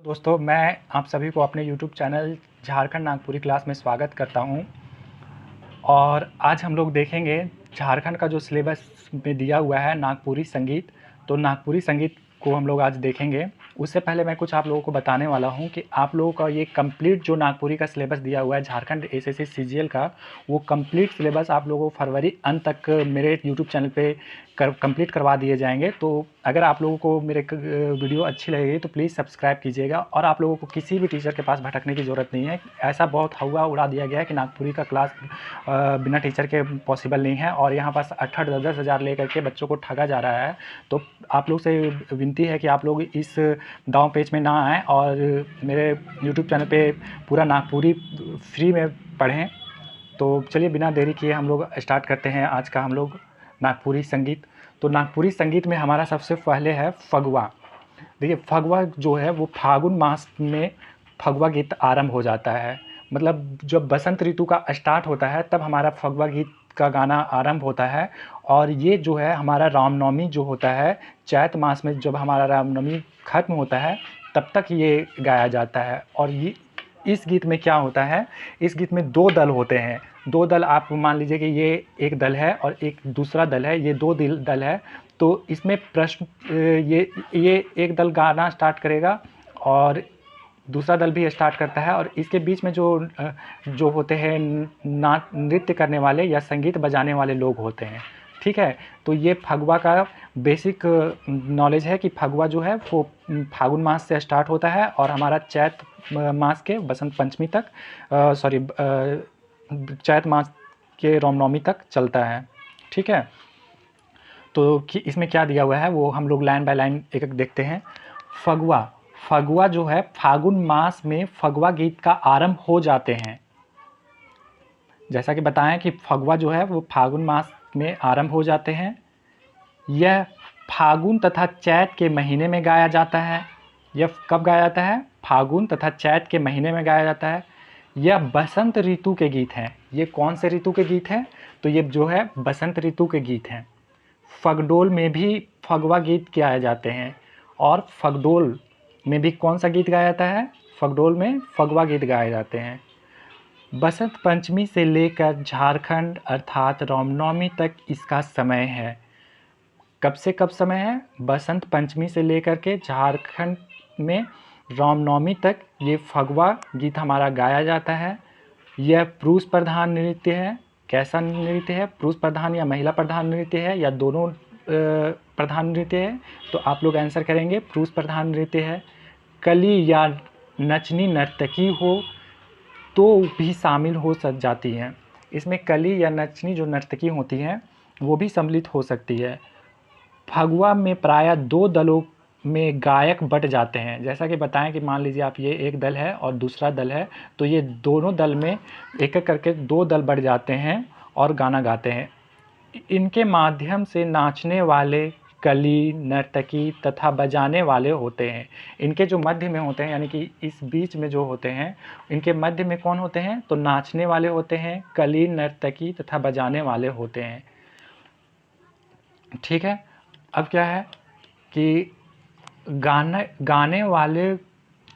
दोस्तों, मैं आप सभी को अपने YouTube channel Jharkhand Nagpuri class में स्वागत करता हूं। और आज हम लोग देखेंगे झारखंड का जो सिलेबस में दिया हुआ है नागपुरी संगीत। तो नागपुरी संगीत को हम लोग आज देखेंगे। उससे पहले मैं कुछ आप लोगों को बताने वाला हूं कि आप लोगों का ये कंप्लीट जो नागपुरी का सिलेबस दिया हुआ है झारखंड एसएससी सीजीएल का, वो कंप्लीट सिलेबस आप लोगों को फरवरी अंत तक मेरे यूट्यूब चैनल पे कंप्लीट करवा दिए जाएंगे। तो अगर आप लोगों को मेरे वीडियो अच्छी लगेगी तो प्लीज़ सब्सक्राइब कीजिएगा। और आप लोगों को किसी भी टीचर के पास भटकने की ज़रूरत नहीं है। ऐसा बहुत हवा उड़ा दिया गया है कि नागपुरी का क्लास बिना टीचर के पॉसिबल नहीं है, और यहाँ पास 8-10 हज़ार लेकर के बच्चों को ठगा जा रहा है। तो आप लोग से विनती है कि आप लोग इस दांव पेच में ना आएँ और मेरे यूट्यूब चैनल पे पूरा नागपुरी फ्री में पढ़ें। तो चलिए बिना देरी किए हम लोग स्टार्ट करते हैं आज का हम लोग नागपुरी संगीत। तो नागपुरी संगीत में हमारा सबसे पहले है फगुआ। देखिए, फगुआ जो है वो फागुन मास में फगुआ गीत आरंभ हो जाता है। मतलब जब बसंत ऋतु का स्टार्ट होता है तब हमारा फगुआ गीत का गाना आरंभ होता है। और ये जो है हमारा रामनवमी जो होता है, चैत मास में जब हमारा रामनवमी खत्म होता है तब तक ये गाया जाता है। और ये इस गीत में क्या होता है, इस गीत में दो दल होते हैं। दो दल, आप मान लीजिए कि ये एक दल है और एक दूसरा दल है, ये दो दल है। तो इसमें प्रश्न ये एक दल गाना स्टार्ट करेगा और दूसरा दल भी स्टार्ट करता है, और इसके बीच में जो होते हैं नृत्य करने वाले या संगीत बजाने वाले लोग होते हैं। ठीक है, तो ये फगुआ का बेसिक नॉलेज है कि फगुआ जो है वो फागुन मास से स्टार्ट होता है और हमारा चैत मास के बसंत पंचमी तक चैत मास के रामनवमी तक चलता है। ठीक है, तो इसमें क्या दिया हुआ है वो हम लोग लाइन बाय लाइन एक एक देखते हैं। फगुआ फगुआ जो है फागुन मास में फगुआ गीत का आरंभ हो जाते हैं। जैसा कि बताएं कि फगुआ जो है वो फागुन मास में आरंभ हो जाते हैं। यह फागुन तथा चैत के महीने में गाया जाता है। यह कब गाया जाता है? फागुन तथा चैत के महीने में गाया जाता है। यह बसंत ऋतु के गीत हैं। ये कौन से ऋतु के गीत हैं? तो ये जो है बसंत ऋतु के गीत हैं। फगडोल में भी फगुआ गीत गाए जाते हैं। और फगडोल में भी कौन सा गीत गाया जाता है? फगडोल में फगुआ गीत गाए जाते हैं। बसंत पंचमी से लेकर झारखंड अर्थात रामनवमी तक इसका समय है। कब से कब समय है? बसंत पंचमी से लेकर के झारखंड में रामनवमी तक ये फगुआ गीत हमारा गाया जाता है। यह पुरुष प्रधान नृत्य है। कैसा नृत्य है? पुरुष प्रधान या महिला प्रधान नृत्य है या दोनों प्रधान नृत्य है? तो आप लोग आंसर करेंगे पुरुष प्रधान नृत्य है। कली या नचनी नर्तकी हो तो भी शामिल हो जाती हैं। इसमें कली या नचनी जो नर्तकी होती हैं वो भी सम्मिलित हो सकती है। फगुआ में प्रायः दो दलों में गायक बट जाते हैं। जैसा कि बताएं कि मान लीजिए आप, ये एक दल है और दूसरा दल है, तो ये दोनों दल में एक एक करके दो दल बट जाते हैं और गाना गाते हैं। इनके माध्यम से नाचने वाले कली, नर्तकी तथा बजाने वाले होते हैं। इनके जो मध्य में होते हैं, यानी कि इस बीच में जो होते हैं, इनके मध्य में कौन होते हैं? तो नाचने वाले होते हैं, कली, नर्तकी तथा बजाने वाले होते हैं। ठीक है, अब क्या है कि गाने वाले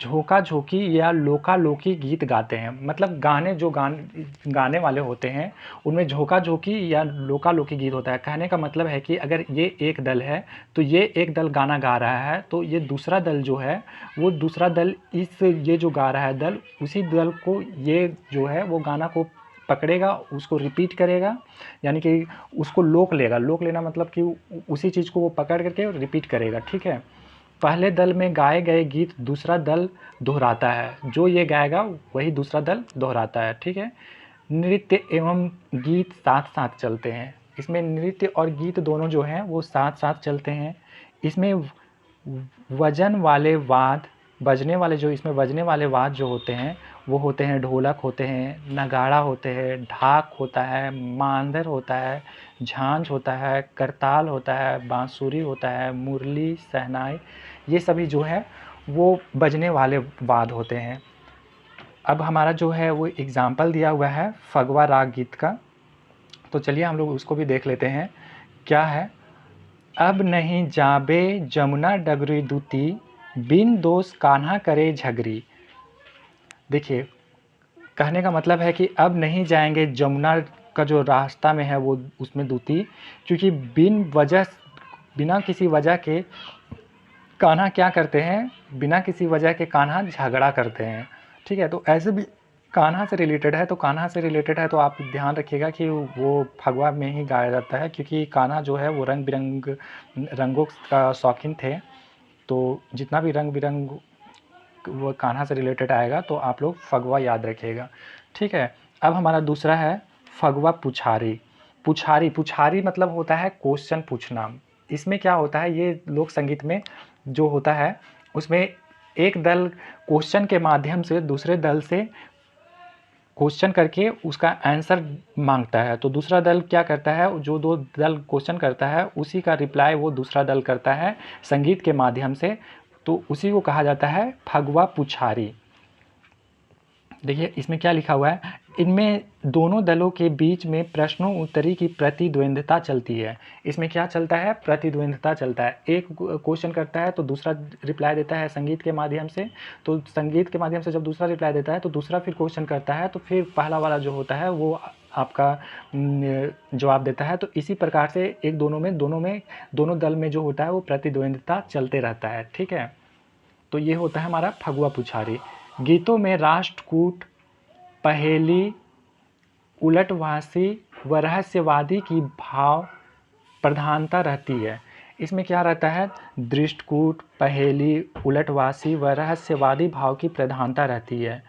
झोंका झोंकी या लोका लोकी गीत गाते हैं। मतलब गाने वाले होते हैं उनमें झोंका झोंकी या लोका लोकी गीत होता है। कहने का मतलब है कि अगर ये एक दल है तो ये एक दल गाना गा रहा है, तो ये दूसरा दल जो है वो दूसरा दल ये जो गा रहा है दल, उसी दल को ये जो है वो गाना को पकड़ेगा, उसको रिपीट करेगा, यानी कि उसको लोक लेगा। लोक लेना मतलब कि उसी चीज़ को वो पकड़ करके रिपीट करेगा। ठीक है, पहले दल में गाए गए गीत दूसरा दल दोहराता है। जो ये गाएगा वही दूसरा दल दोहराता है। ठीक है, नृत्य एवं गीत साथ साथ चलते हैं। इसमें नृत्य और गीत दोनों जो हैं वो साथ साथ चलते हैं। इसमें वजन वाले वाद बजने वाले जो इसमें बजने वाले वाद जो होते हैं वो होते हैं ढोलक होते हैं, नगाड़ा होते हैं, ढाक होता है, मांदर होता है, झांझ होता है, करताल होता है, बांसुरी होता है, मुरली, शहनाई, ये सभी जो है वो बजने वाले वाद होते हैं। अब हमारा जो है वो एग्ज़ाम्पल दिया हुआ है फगवा राग गीत का, तो चलिए हम लोग उसको भी देख लेते हैं। क्या है? अब नहीं जाबे जमुना डगरी दूती, बिन दोष कान्हा करे झगरी। देखिए, कहने का मतलब है कि अब नहीं जाएंगे जमुना का जो रास्ता में है वो उसमें दूती, क्योंकि बिना किसी वजह के कान्हा क्या करते हैं, बिना किसी वजह के कान्हा झगड़ा करते हैं। ठीक है, तो ऐसे भी कान्हा से रिलेटेड है, तो कान्हा से रिलेटेड है तो आप ध्यान रखिएगा कि वो फगवा में ही गाया जाता है, क्योंकि कान्हा जो है वो रंग बिरंग रंगों का शौकीन थे। तो जितना भी रंग बिरंग वो कान्हा से रिलेटेड आएगा तो आप लोग फगवा याद रखिएगा। ठीक है, अब हमारा दूसरा है फगवा पुछारी। पुछारी मतलब होता है क्वेश्चन पूछना। इसमें क्या होता है, ये लोक संगीत में जो होता है उसमें एक दल क्वेश्चन के माध्यम से दूसरे दल से क्वेश्चन करके उसका आंसर मांगता है, तो दूसरा दल क्या करता है, जो दो दल क्वेश्चन करता है उसी का रिप्लाई वो दूसरा दल करता है संगीत के माध्यम से, तो उसी को कहा जाता है फगवा पुछारी। देखिए इसमें क्या लिखा हुआ है, इनमें दोनों दलों के बीच में प्रश्नों उत्तरी की प्रतिद्वंद्विता चलती है। इसमें क्या चलता है, प्रतिद्वंद्विता चलता है। एक क्वेश्चन करता है तो दूसरा रिप्लाई देता है संगीत के माध्यम से, तो संगीत के माध्यम से जब दूसरा रिप्लाई देता है तो दूसरा फिर क्वेश्चन करता है, तो फिर पहला वाला जो होता है वो आपका जवाब देता है। तो इसी प्रकार से एक दोनों दल में जो होता है वो प्रतिद्वंद्विता चलते रहता है। ठीक है, तो ये होता है हमारा फगुआ पुछारी। गीतों में राष्ट्रकूट, पहेली, उलटवासी व रहस्यवादी की भाव प्रधानता रहती है। इसमें क्या रहता है, दृष्टकूट, पहेली, उलटवासी व रहस्यवादी भाव की प्रधानता रहती है।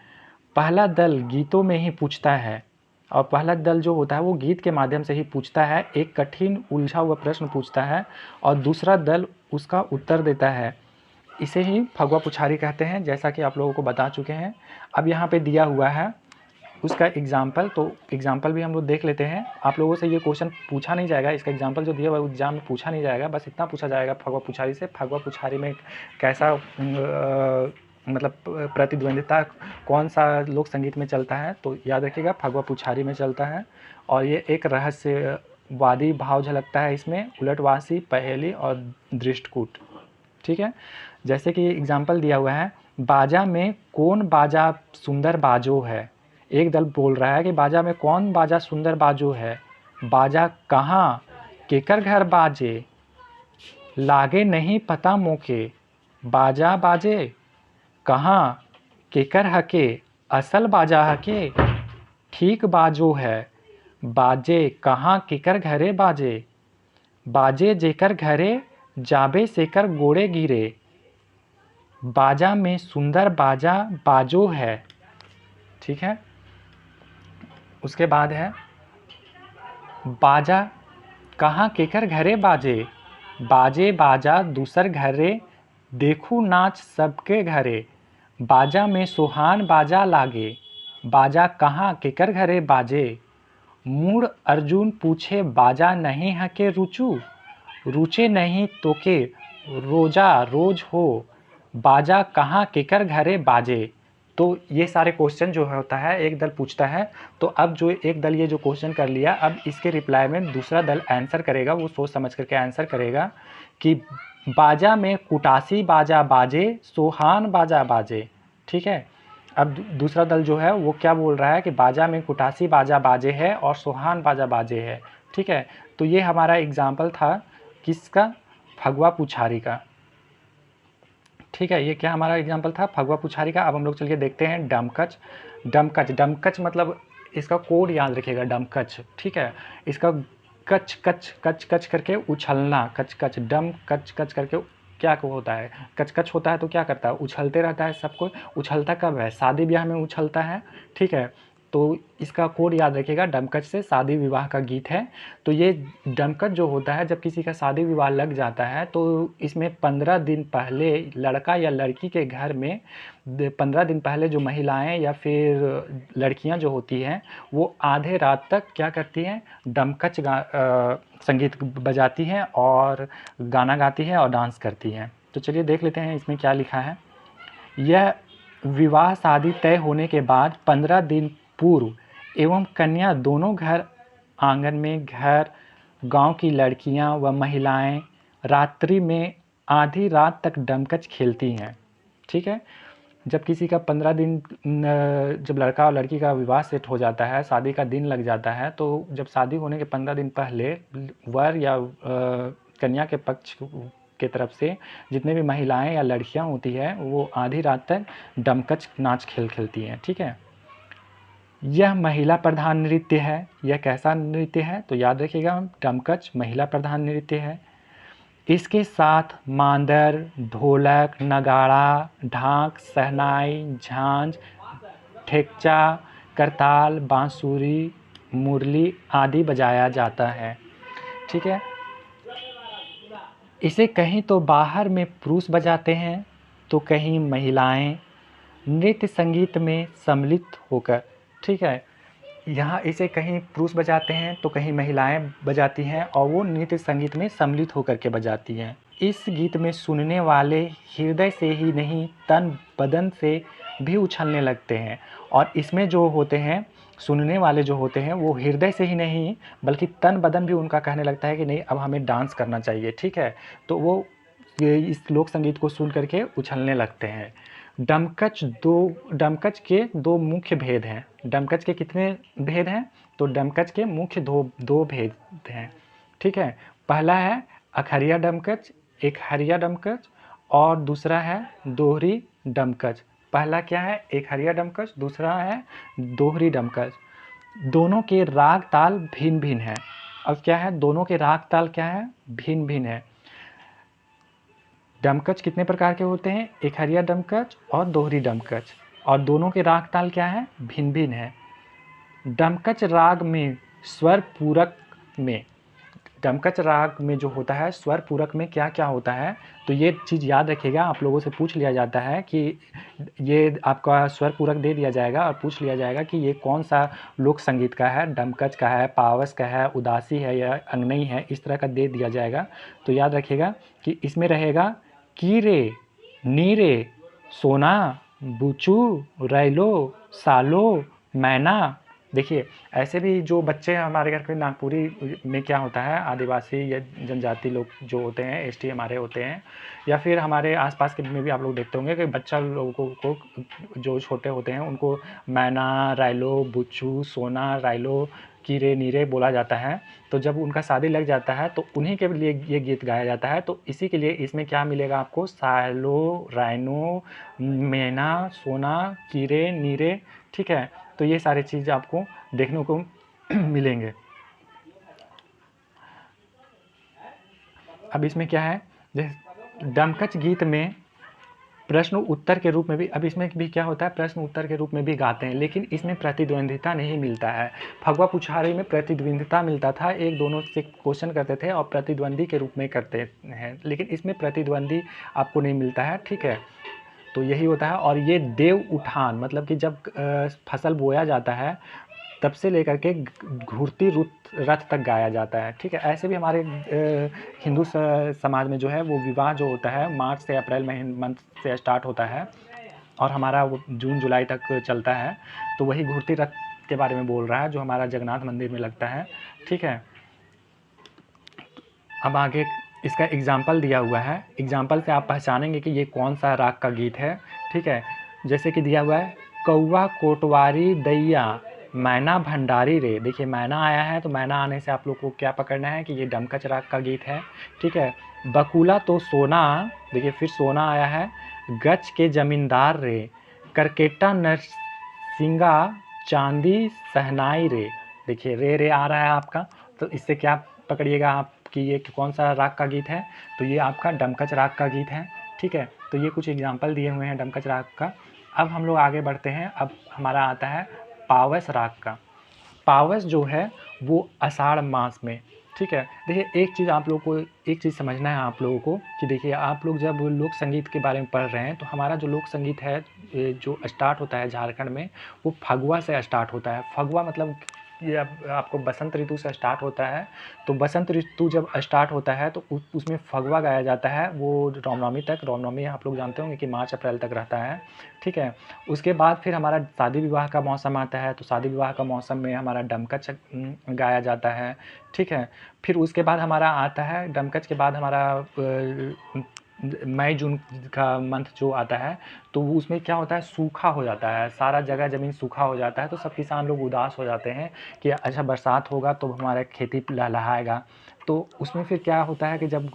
पहला दल गीतों में ही पूछता है, और पहला दल जो होता है वो गीत के माध्यम से ही पूछता है, एक कठिन उलझा हुआ प्रश्न पूछता है और दूसरा दल उसका उत्तर देता है। इसे ही फगवा पुछारी कहते हैं, जैसा कि आप लोगों को बता चुके हैं। अब यहाँ पे दिया हुआ है उसका एग्जाम्पल, तो एग्जाम्पल भी हम लोग देख लेते हैं। आप लोगों से ये क्वेश्चन पूछा नहीं जाएगा, इसका एग्जाम्पल जो दिया हुआ है एग्जाम में पूछा नहीं जाएगा, बस इतना पूछा जाएगा फगवा पुछारी से, फगवा पुछारी में कैसा मतलब प्रतिद्वंदिता कौन सा लोक संगीत में चलता है, तो याद रखिएगा फगवा पुछारी में चलता है। और ये एक रहस्यवादी भाव झलकता है इसमें, उलटवासी, पहेली और दृष्टकूट। ठीक है, जैसे कि एग्जाम्पल दिया हुआ है, बाजा में कौन बाजा सुंदर बाजो है। एक दल बोल रहा है कि बाजा में कौन बाजा सुंदर बाजो है, बाजा कहाँ केकर घर बाजे, लागे नहीं पता मोके, बाजा बाजे कहाँ केकर हके, असल बाजा हके, ठीक बाजो है, बाजे कहाँ केकर घरे बाजे, बाजे जेकर घरे जाबे सेकर गोड़े गिरे, बाजा में सुंदर बाजा बाजो है। ठीक है, उसके बाद है बाजा कहाँ केकर घरे बाजे, बाजे बाजा दूसर घरे देखू नाच सबके घरे, बाजा में सुहान बाजा लागे, बाजा कहाँ केकर घरे बाजे, मूड अर्जुन पूछे बाजा नहीं हके रुचू, रुचे नहीं तोके रोजा रोज हो, बाजा कहाँ केकर घरे बाजे। तो ये सारे क्वेश्चन जो होता है एक दल पूछता है, तो अब जो एक दल ये जो क्वेश्चन कर लिया, अब इसके रिप्लाई में दूसरा दल आंसर करेगा, वो सोच समझ करके आंसर करेगा कि बाजा में कुटासी बाजा बाजे, सोहान बाजा बाजे। ठीक है, अब दूसरा दल जो है वो क्या बोल रहा है कि बाजा में कुटासी बाजा बाजे है और सोहान बाजा बाजे है। ठीक है, तो ये हमारा एग्जाम्पल था किसका, फगवा पुछारी का। ठीक है, ये क्या हमारा एग्जाम्पल था, फगवा पुछारी का। अब हम लोग चलिए देखते हैं डमकच। डमकच मतलब इसका कोड याद रखिएगा, डमकच। ठीक है, इसका कच कच कच कच करके उछलना, कच कच डम कच कच करके क्या होता है, कच कच होता है तो क्या करता है, उछलते रहता है सबको। उछलता कब है, शादी ब्याह में उछलता है। ठीक है, तो इसका कोड याद रखिएगा, डमकच से शादी विवाह का गीत है। तो ये डमकच जो होता है जब किसी का शादी विवाह लग जाता है तो इसमें 15 दिन पहले लड़का या लड़की के घर में 15 दिन पहले जो महिलाएं या फिर लड़कियां जो होती हैं वो आधे रात तक क्या करती हैं, डमकच संगीत बजाती हैं और गाना गाती हैं और डांस करती हैं। तो चलिए देख लेते हैं इसमें क्या लिखा है। यह विवाह शादी तय होने के बाद 15 दिन पूर्व एवं कन्या दोनों घर आंगन में गांव की लड़कियां व महिलाएं रात्रि में आधी रात तक डमकच खेलती हैं। ठीक है। जब किसी का 15 दिन जब लड़का और लड़की का विवाह सेट हो जाता है, शादी का दिन लग जाता है, तो जब शादी होने के 15 दिन पहले वर या कन्या के पक्ष के तरफ से जितने भी महिलाएं या लड़कियां होती है वो आधी रात तक डमकच नाच खेलती हैं। ठीक है, यह महिला प्रधान नृत्य है। यह कैसा नृत्य है? तो याद रखिएगा, डमकच महिला प्रधान नृत्य है। इसके साथ मांदर, ढोलक, नगाड़ा, ढाक, शहनाई, झांझ, ठेकचा, करताल, बांसुरी, मुरली आदि बजाया जाता है। ठीक है, इसे कहीं तो बाहर में पुरुष बजाते हैं तो कहीं महिलाएं नृत्य संगीत में सम्मिलित होकर। ठीक है, यहाँ इसे कहीं पुरुष बजाते हैं तो कहीं महिलाएं बजाती हैं और वो नृत्य संगीत में सम्मिलित होकर के बजाती हैं। इस गीत में सुनने वाले हृदय से ही नहीं तन बदन से भी उछलने लगते हैं। और इसमें जो होते हैं सुनने वाले जो होते हैं वो हृदय से ही नहीं बल्कि तन बदन भी उनका कहने लगता है कि नहीं अब हमें डांस करना चाहिए। ठीक है, तो वो इस लोक संगीत को सुन करके उछलने लगते हैं। डमकच के दो मुख्य भेद हैं। डमकच के कितने भेद हैं? तो डमकच के मुख्य दो भेद हैं। ठीक है, पहला है अखरिया डमकच, एक हरिया डमकच, और दूसरा है दोहरी डमकच। पहला क्या है? एक हरिया डमकच, दूसरा है दोहरी डमकच। दोनों के राग ताल भिन्न भिन्न है। अब क्या है? दोनों के राग ताल क्या है? भिन्न भिन्न है। डमकच कितने प्रकार के होते हैं? एक हरिया डमकच और दोहरी डमकच, और दोनों के राग ताल क्या है? भिन्न भिन्न है। डमकच राग में स्वर पूरक में, डमकच राग में जो होता है स्वर पूरक में क्या क्या होता है, तो ये चीज़ याद रखिएगा। आप लोगों से पूछ लिया जाता है कि ये आपका स्वर पूरक दे दिया जाएगा और पूछ लिया जाएगा कि ये कौन सा लोक संगीत का है, डमकच का है, पावस का है, उदासी है या अंगनई है, इस तरह का दे दिया जाएगा। तो याद रखिएगा कि इसमें रहेगा कीरे, नीरे, सोना, बुचू, रैलो, सालो, मैना। देखिए, ऐसे भी जो बच्चे हमारे घर पे नागपुरी में क्या होता है, आदिवासी या जनजाति लोग जो होते हैं, एसटी हमारे होते हैं, या फिर हमारे आसपास के में भी आप लोग देखते होंगे कि बच्चा लोगों को जो छोटे होते हैं उनको मैना, राइलो, बुच्चू, सोना, राइलो, कीरे, नीरे बोला जाता है। तो जब उनका शादी लग जाता है तो उन्हीं के लिए ये गीत गाया जाता है। तो इसी के लिए इसमें क्या मिलेगा आपको? सालो, राइनो, मैना, सोना, कीरे, नीरे। ठीक है, तो ये सारी चीज़ आपको देखने को मिलेंगे। अब इसमें क्या है, जैसे डमकच गीत में प्रश्न उत्तर के रूप में भी, अब इसमें भी क्या होता है, प्रश्न उत्तर के रूप में भी गाते हैं, लेकिन इसमें प्रतिद्वंदिता नहीं मिलता है। फगवा पुछारी में प्रतिद्वंदिता मिलता था, एक दोनों से क्वेश्चन करते थे और प्रतिद्वंदी के रूप में करते हैं, लेकिन इसमें प्रतिद्वंदी आपको नहीं मिलता है। ठीक है, तो यही होता है। और ये देव उठान मतलब कि जब फसल बोया जाता है तब से लेकर के घूर्ती रथ तक गाया जाता है। ठीक है, ऐसे भी हमारे हिंदू समाज में जो है वो विवाह जो होता है मार्च से अप्रैल मंथ से स्टार्ट होता है और हमारा वो जून जुलाई तक चलता है। तो वही घूर्ती रथ के बारे में बोल रहा है जो हमारा जगन्नाथ मंदिर में लगता है। ठीक है, अब आगे इसका एग्जाम्पल दिया हुआ है। एग्जाम्पल से आप पहचानेंगे कि ये कौन सा राग का गीत है। ठीक है, जैसे कि दिया हुआ है, कौवा कोटवारी दैया मैना भंडारी रे। देखिए मैना आया है, तो मैना आने से आप लोग को क्या पकड़ना है कि ये डमकच राग का गीत है। ठीक है, बकुला तो सोना, देखिए फिर सोना आया है, गच के जमींदार रे, करकेटा नरसिंगा चांदी सहनाई रे। देखिए रे आ रहा है आपका, तो इससे क्या पकड़िएगा आप कि ये कौन सा राग का गीत है, तो ये आपका डमकच राग का गीत है। ठीक है, तो ये कुछ एग्जाम्पल दिए हुए हैं डमकच राग का। अब हम लोग आगे बढ़ते हैं। अब हमारा आता है पावस राग का। पावस जो है वो आषाढ़ मास में। ठीक है, देखिए एक चीज़ आप लोगों को एक चीज़ समझना है आप लोगों को कि देखिए आप लोग जब लोक संगीत के बारे में पढ़ रहे हैं तो हमारा जो लोक संगीत है जो स्टार्ट होता है झारखंड में वो फगुआ से स्टार्ट होता है। फगुआ मतलब ये आपको बसंत ऋतु से स्टार्ट होता है। तो बसंत ऋतु जब स्टार्ट होता है तो उसमें फगुआ गाया जाता है वो रामनवमी तक। रामनवमी आप लोग जानते होंगे कि मार्च अप्रैल तक रहता है। ठीक है, उसके बाद फिर हमारा शादी विवाह का मौसम आता है, तो शादी विवाह का मौसम में हमारा डमकच गाया जाता है। ठीक है, फिर उसके बाद हमारा आता है डमकच के बाद हमारा मई जून का मंथ जो आता है तो वो उसमें क्या होता है, सूखा हो जाता है, सारा जगह ज़मीन सूखा हो जाता है, तो सब किसान लोग उदास हो जाते हैं कि अच्छा बरसात होगा तो हमारा खेती लहलहाएगा। तो उसमें फिर क्या होता है कि जब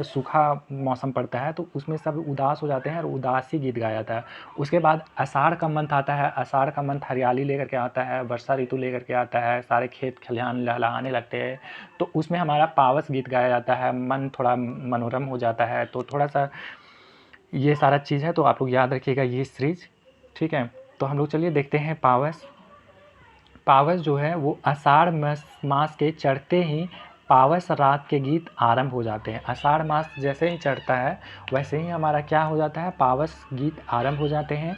सूखा मौसम पड़ता है तो उसमें सब उदास हो जाते हैं और उदासी गीत गाया जाता है। उसके बाद आषाढ़ का मंथ आता है, आषाढ़ का मंथ हरियाली लेकर के आता है, वर्षा ऋतु लेकर के आता है, सारे खेत खलिहान लहलहाने लगते हैं, तो उसमें हमारा पावस गीत गाया जाता है, मन थोड़ा मनोरम हो जाता है। तो थोड़ा-सा ये सारा चीज़ है, तो आप लोग याद रखिएगा ये सीरीज़, ठीक है? तो हम लोग चलिए देखते हैं पावस। पावस जो है वो आषाढ़ मास के चढ़ते ही पावस राग के गीत आरंभ हो जाते हैं। आषाढ़ मास जैसे ही चढ़ता है वैसे ही हमारा क्या हो जाता है, पावस गीत आरंभ हो जाते हैं।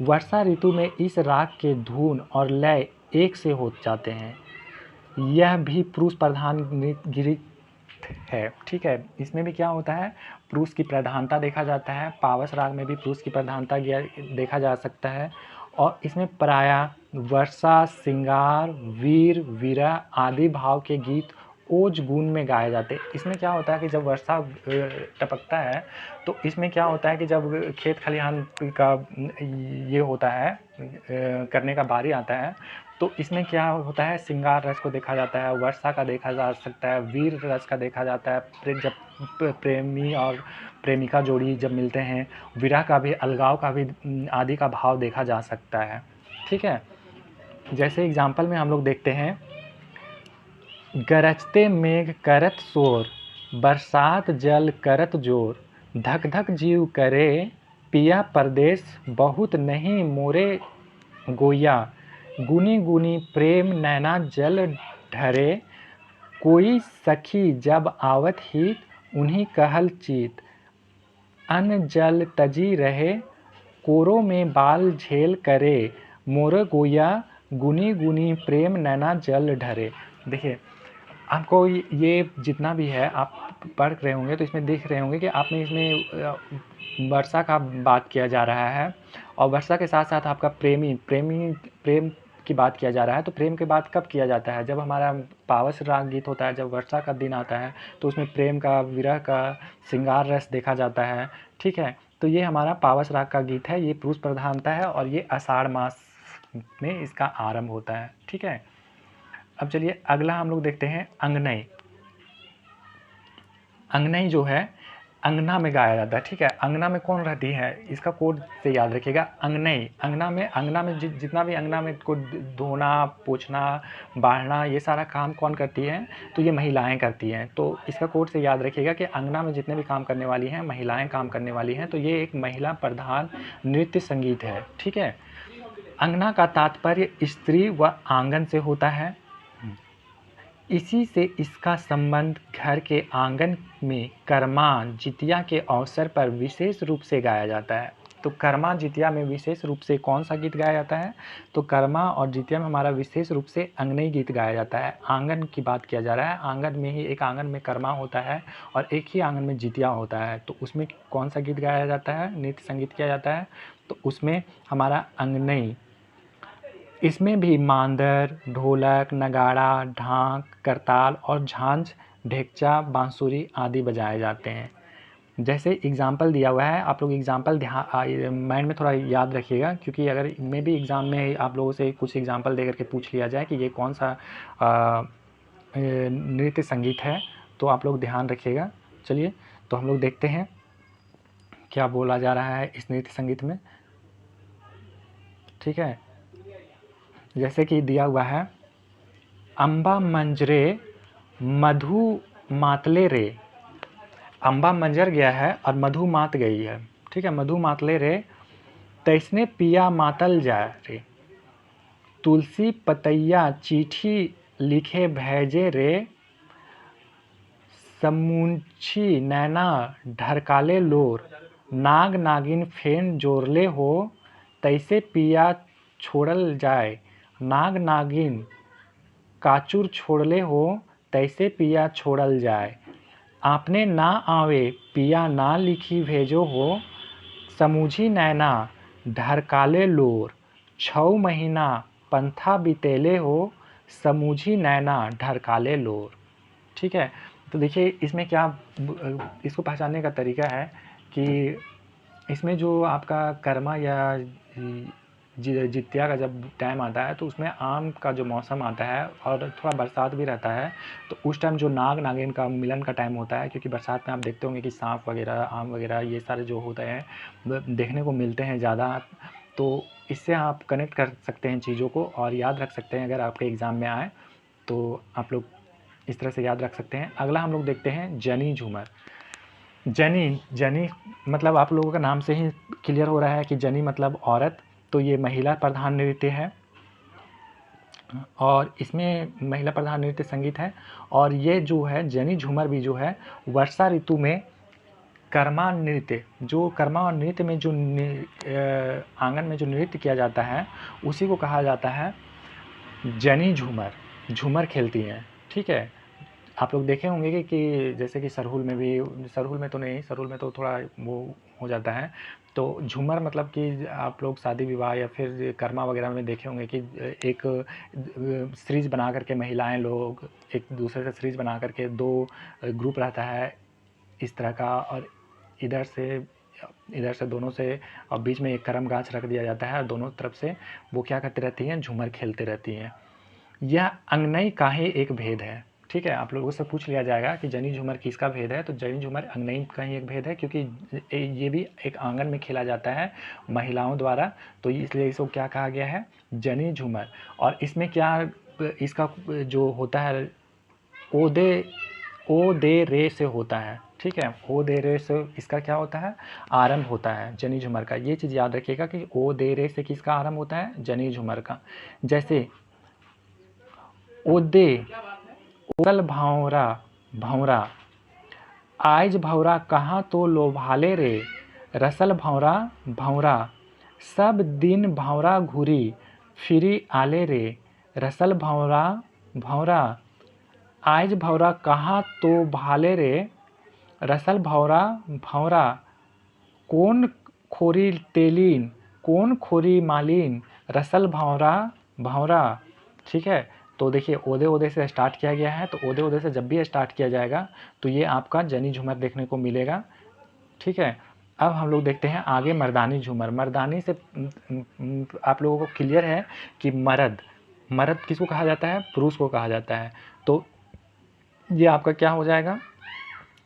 वर्षा ऋतु में इस राग के धुन और लय एक से हो जाते हैं। यह भी पुरुष प्रधान नृत्य है, ठीक है? इसमें भी क्या होता है, पुरुष की प्रधानता देखा जाता है, पावस राग में भी पुरुष की प्रधानता देखा जा सकता है। और इसमें प्रायः वर्षा, श्रृंगार, वीर, विरह आदि भाव के गीत ओज गुण में गाए जाते हैं। इसमें क्या होता है कि जब वर्षा टपकता है तो इसमें क्या होता है कि जब खेत खलिहान का ये होता है करने का बारी आता है, तो इसमें क्या होता है, श्रृंगार रस को देखा जाता है, वर्षा का देखा जा सकता है, वीर रस का देखा जाता है, जब प्रेमी और प्रेमिका जोड़ी जब मिलते हैं, विरह का भी, अलगाव का भी आदि का भाव देखा जा सकता है, ठीक है? जैसे एग्जाम्पल में हम लोग देखते हैं, गरजते मेघ करत शोर, बरसात जल करत जोर, धक धक जीव करे, पिया परदेस बहुत नहीं मोरे गोया, गुनी गुनी प्रेम नैना जल ढरे, कोई सखी जब आवत हित उन्हीं कहल चीत, अन्न जल तजी रहे, कोरों में बाल झेल करे, मोर गोया गुनी गुनी प्रेम नैना जल ढरे। देखिए आपको ये जितना भी है आप पढ़ रहे होंगे तो इसमें देख रहे होंगे कि आपने इसमें वर्षा का बात किया जा रहा है और वर्षा के साथ साथ आपका प्रेम की बात किया जा रहा है। तो प्रेम की बात कब किया जाता है, जब हमारा पावस राग गीत होता है, जब वर्षा का दिन आता है तो उसमें प्रेम का, विरह का, श्रृंगार रस देखा जाता है, ठीक है? तो ये हमारा पावस राग का गीत है, ये पुरुष प्रधानता है और ये आषाढ़ मास में इसका आरंभ होता है, ठीक है? अब चलिए अगला हम लोग देखते हैं अंगनई। अंगनई जो है अंगना में गाया जाता है, ठीक है? अंगना में कौन रहती है, इसका कोड से याद रखिएगा, अंगनई। अंगना में जितना भी अंगना में को धोना, पोंछना, बाढ़ना, ये सारा काम कौन करती है, तो ये महिलाएं करती हैं। तो इसका कोड से याद रखिएगा कि अंगना में जितने भी काम करने वाली हैं महिलाएं काम करने वाली हैं, तो ये एक महिला प्रधान नृत्य संगीत है, ठीक है? अंगना का तात्पर्य स्त्री व आंगन से होता है, इसी से इसका संबंध घर के आंगन में करमा जितिया के अवसर पर विशेष रूप से गाया जाता है। तो करमा जितिया में विशेष रूप से कौन सा गीत गाया जाता है, तो करमा और जितिया में हमारा विशेष रूप से अंगनई गीत गाया जाता है। आंगन की बात किया जा रहा है, आंगन में ही एक आंगन में करमा होता है और एक ही आंगन में जितिया होता है, तो उसमें कौन सा गीत गाया जाता है, नृत्य संगीत किया जाता है, तो उसमें हमारा अंगनई। इसमें भी मांदर, ढोलक, नगाड़ा, ढाक, करताल और झांझ, ढेकचा, बांसुरी आदि बजाए जाते हैं। जैसे एग्जाम्पल दिया हुआ है, आप लोग एग्जाम्पल माइंड में थोड़ा याद रखिएगा, क्योंकि अगर मे भी एग्ज़ाम में आप लोगों से कुछ एग्जाम्पल दे करके पूछ लिया जाए कि ये कौन सा नृत्य संगीत है, तो आप लोग ध्यान रखिएगा। चलिए तो हम लोग देखते हैं क्या बोला जा रहा है इस नृत्य संगीत में, ठीक है? जैसे कि दिया हुआ है, अम्बा मंजरे मधु मातले रे। अम्बा मंजर गया है और मधु मात गई है, ठीक है? मधु मातले रे, तैसने पिया मातल जाए रे, तुलसी पतैया चिट्ठी लिखे भेजे रे, समुंची नैना ढरकाले लोर, नाग नागिन फेन जोरले हो, तैसे पिया छोड़ल जाए, नाग नागिन काचुर छोड़ले हो, तैसे पिया छोड़ल जाए, आपने ना आवे पिया ना लिखी भेजो हो, समूझी नैना ढरकाले लोर, 6 महीना पंथा बितेले हो, समूझी नैना ढरकाले लोर, ठीक है? तो देखिए इसमें क्या इसको पहचानने का तरीका है कि इसमें जो आपका कर्मा या जित्या का जब टाइम आता है तो उसमें आम का जो मौसम आता है और थोड़ा बरसात भी रहता है, तो उस टाइम जो नाग नागिन का मिलन का टाइम होता है, क्योंकि बरसात में आप देखते होंगे कि सांप वगैरह, आम वगैरह ये सारे जो होते हैं देखने को मिलते हैं ज़्यादा। तो इससे आप कनेक्ट कर सकते हैं चीज़ों को और याद रख सकते हैं, अगर आपके एग्ज़ाम में आए तो आप लोग इस तरह से याद रख सकते हैं। अगला हम लोग देखते हैं जनी झूमर। जनी मतलब आप लोगों का नाम से ही क्लियर हो रहा है कि जनी मतलब औरत, तो ये महिला प्रधान नृत्य है और इसमें महिला प्रधान नृत्य संगीत है। और ये जो है जनी झूमर भी जो है वर्षा ऋतु में कर्मा नृत्य, जो कर्मा और नृत्य में जो आंगन में जो नृत्य किया जाता है उसी को कहा जाता है जनी झूमर। झूमर खेलती हैं, ठीक है। आप लोग देखे होंगे कि जैसे कि सरहुल में भी, सरहुल में तो नहीं, सरहुल में तो थोड़ा वो हो जाता है, तो झूमर मतलब कि आप लोग शादी विवाह या फिर कर्मा वगैरह में देखे होंगे कि एक सीरीज बना करके महिलाएं लोग एक दूसरे से सीरीज बना करके दो ग्रुप रहता है इस तरह का, और इधर से दोनों से और बीच में एक करम गाछ रख दिया जाता है और दोनों तरफ से वो क्या करती रहती हैं, झूमर खेलते रहती हैं। यह अंगनई का ही एक भेद है, ठीक है। आप लोगों से पूछ लिया जाएगा कि जनी झूमर किसका भेद है, तो जनी झूमर अंगनई का ही एक भेद है, क्योंकि ये भी एक आंगन में खेला जाता है महिलाओं द्वारा, तो इसलिए इसको क्या कहा गया है, जनी झूमर। और इसमें क्या इसका जो होता है ओ दे रे से होता है, ठीक है। ओ दे रे से इसका क्या होता है, आरंभ होता है जनी झूमर का। ये चीज़ याद रखिएगा कि ओ दे रे से किसका आरंभ होता है, जनी झूमर का। जैसे ओदे ओगल भावरा भौरा, आइज भौरा कहाँ तो लोभाले रे, रसल भौरा भौरा, सब दिन भौरा घूरी फिरी आले रे, रसल भौरा भौरा, आइज भौरा कहाँ तो भाले रे, रसल भौरा भौरा, कौन खोरी तेलीन कौन खोरी मालीन, रसल भौरा भौरा, ठीक है। तो देखिए ओदे ओदे से स्टार्ट किया गया है, तो ओदे ओदे से जब भी स्टार्ट किया जाएगा तो ये आपका जनी झूमर देखने को मिलेगा, ठीक है। अब हम लोग देखते हैं आगे मर्दानी झूमर। मर्दानी से आप लोगों को क्लियर है कि मर्द किसको कहा जाता है, पुरुष को कहा जाता है। तो ये आपका क्या हो जाएगा,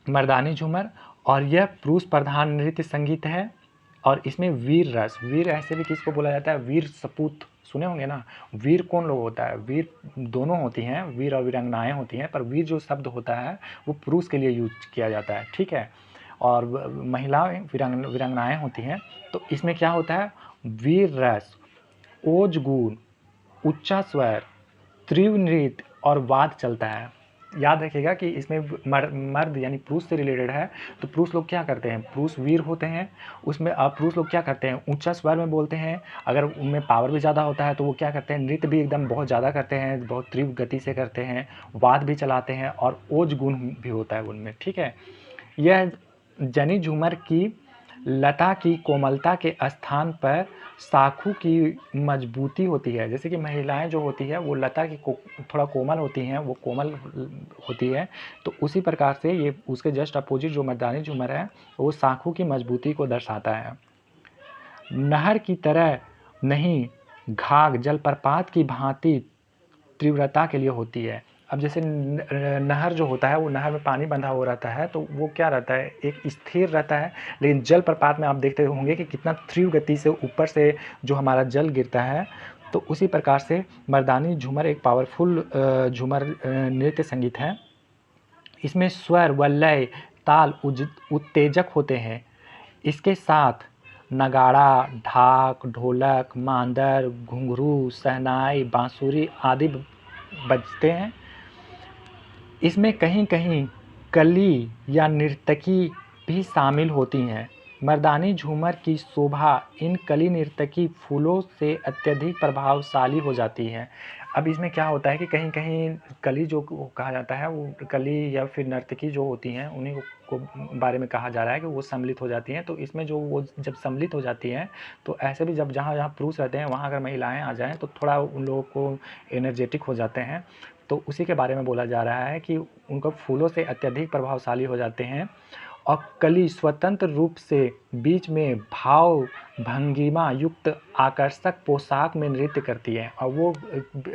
मर्दानी झूमर। और यह पुरुष प्रधान नृत्य संगीत है और इसमें वीर रस, वीर ऐसे भी किसको बोला जाता है, वीर सपूत सुने होंगे ना। वीर कौन लोग होता है, वीर दोनों होती हैं, वीर और वीरांगनाएं होती हैं, पर वीर जो शब्द होता है वो पुरुष के लिए यूज किया जाता है, ठीक है। और महिलाएं वीरांगनाएं होती हैं। तो इसमें क्या होता है, वीर रस, ओज गुण, उच्चा स्वर, तीव्र नृत्य और वाद चलता है। याद रखिएगा कि इसमें मर्द यानी पुरुष से रिलेटेड है, तो पुरुष लोग क्या करते हैं, पुरुष वीर होते हैं, उसमें अब पुरुष लोग क्या करते हैं, ऊंचा स्वर में बोलते हैं। अगर उनमें पावर भी ज़्यादा होता है तो वो क्या करते हैं, नृत्य भी एकदम बहुत ज़्यादा करते हैं, बहुत तीव्र गति से करते हैं, वाद भी चलाते हैं और ओज गुण भी होता है उनमें, ठीक है। यह जनी झूमर की लता की कोमलता के स्थान पर साखू की मजबूती होती है। जैसे कि महिलाएं जो होती है वो लता की थोड़ा कोमल होती हैं, वो कोमल होती है, तो उसी प्रकार से ये उसके जस्ट अपोजिट जो मर्दानी झूमर है वो साखू की मजबूती को दर्शाता है। नहर की तरह नहीं, घाघ जलप्रपात की भांति तीव्रता के लिए होती है। अब जैसे नहर जो होता है वो नहर में पानी बंधा हुआ रहता है, तो वो क्या रहता है, एक स्थिर रहता है। लेकिन जलप्रपात में आप देखते होंगे कि कितना तीव्र गति से ऊपर से जो हमारा जल गिरता है, तो उसी प्रकार से मर्दानी झूमर एक पावरफुल झूमर नृत्य संगीत है। इसमें स्वर व लय ताल उत्तेजक होते हैं। इसके साथ नगाड़ा, ढाक, ढोलक, मांदर, घुंघरू, शहनाई, बांसुरी आदि बजते हैं। इसमें कहीं कहीं कली या नर्तकी भी शामिल होती हैं। मर्दानी झूमर की शोभा इन कली नर्तकी फूलों से अत्यधिक प्रभावशाली हो जाती है। अब इसमें क्या होता है कि कहीं कहीं कली जो कहा जाता है वो कली या फिर नर्तकी जो होती हैं उन्हीं को बारे में कहा जा रहा है कि वो सम्मिलित हो जाती हैं। तो इसमें जो वो जब सम्मिलित हो जाती हैं तो ऐसे भी जब जहाँ जहाँ पुरुष रहते हैं वहाँ अगर महिलाएं आ जाएं तो थोड़ा उन लोगों को एनर्जेटिक हो जाते हैं। तो उसी के बारे में बोला जा रहा है कि उनको फूलों से अत्यधिक प्रभावशाली हो जाते हैं और कली स्वतंत्र रूप से बीच में भाव भंगिमा युक्त आकर्षक पोशाक में नृत्य करती है। और वो